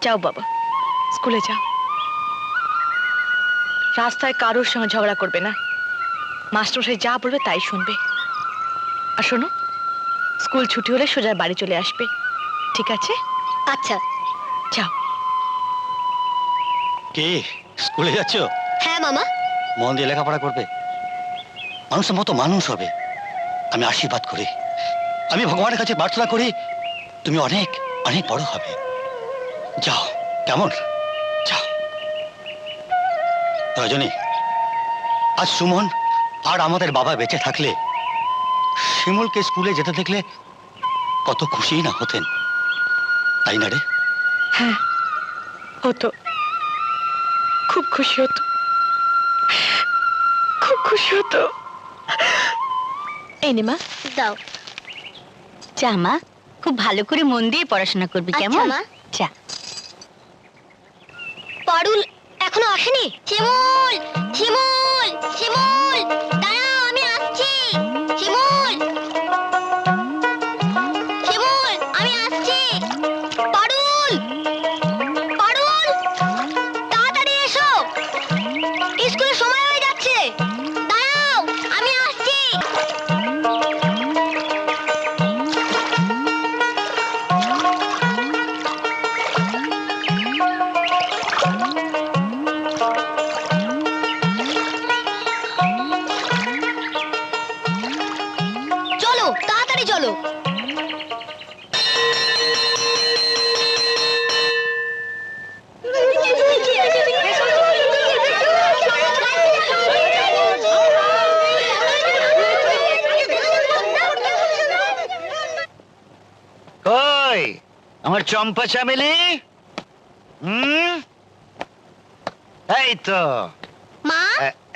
যাও বাবা, স্কুলে যাও। রাস্তায় কারোর সঙ্গে ঝগড়া করবে না, মাস্টারমশাই যা বলবে তাই শুনবে। আর শোনো, স্কুল ছুটি হলে সোজা বাড়ি চলে আসবে, ঠিক আছে? আচ্ছা। যাও। কি স্কুলে যাচ্ছ? হ্যাঁ মামা। মন দিয়ে লেখাপড়া করবে, মানুষের মতো মানুষ হবে। আমি আশীর্বাদ করি, আমি ভগবানের কাছে প্রার্থনা করি তুমি অনেক অনেক বড় হবে। যাও, কেমন? যাও। রজনী, আজ সুমন আর আমাদের বাবা বেঁচে থাকলে শিমুলকে স্কুলে যেতে দেখলে কত খুশি না হতেন, তাই না রে? হ্যাঁ হতো, খুব খুশি হতো, খুব খুশি হতো। এই নে মা, দাও। যা মা, খুব ভালো করে মন দিয়ে পড়াশোনা করবি, কেমন? মা। যা। পারুল এখনো আসেনি? শিমুল, শিমুল, শিমুল, দাঁড়াও, আমি আসছি। শিমুল, শিমুল, আমি আসছি। পারুল, পারুল, তাড়াতাড়ি এসো, স্কুলের সময় হয়ে যাচ্ছে। দাঁড়াও, আমি আসছি। চলো, তাড়াতাড়ি চলো। কই আমার চম্পা চামেলি? এই তো। মা,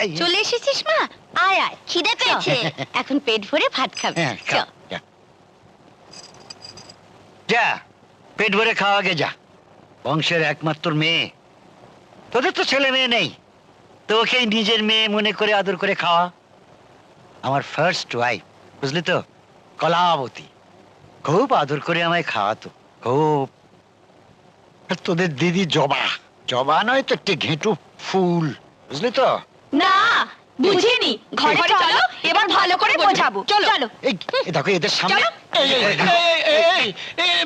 এই, চলে এসেছিস মা? আয় আয়, খিদে পেয়েছে। এখন পেট ভরে ভাত খাবি। হ্যাঁ, চল। খা, যা। যা, পেট ভরে খাওয়া গে যা। বংশের একমাত্র মেয়ে, তোদের তো ছেলে মেয়ে নেই, তো ওকেই নিজের মেয়ে মনে করে আদর করে খাওয়া। আমার ফার্স্ট ওয়াইফ, বুঝলি তো, কলাবতী, খুব আদর করে আমায় খাওয়াতো, খুব। আর তোদের দিদি জবা, জবা নয় তো, একটি ঘেঁটু ফুল, বুঝলি তো। না, বুঝিনি। ঘরে চলো, এবার ভালো করে বোঝাবো। চলো চলো। এই এই দেখো এদের সামনে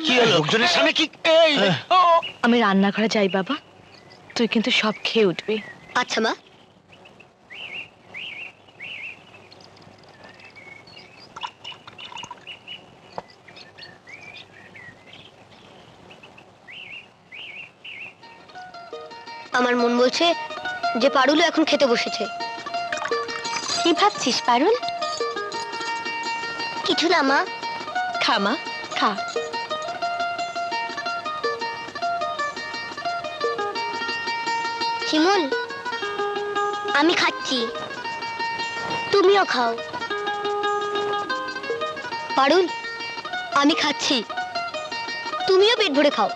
কি হলো? লোকজনের সামনে কি? আমি রান্নাঘরে যাই বাবা, তুই কিন্তু সব খেয়ে উঠবি। আচ্ছা মা। আমার মন বলছে যে পারুল এখন খেতে বসেছে। কি ভাবছিস পারুল? কিছু না মা। খা মা, খা। শিমুল, আমি খাচ্ছি, তুমিও খাও। পারুল, আমি খাচ্ছি, তুমিও পেট ভরে খাও।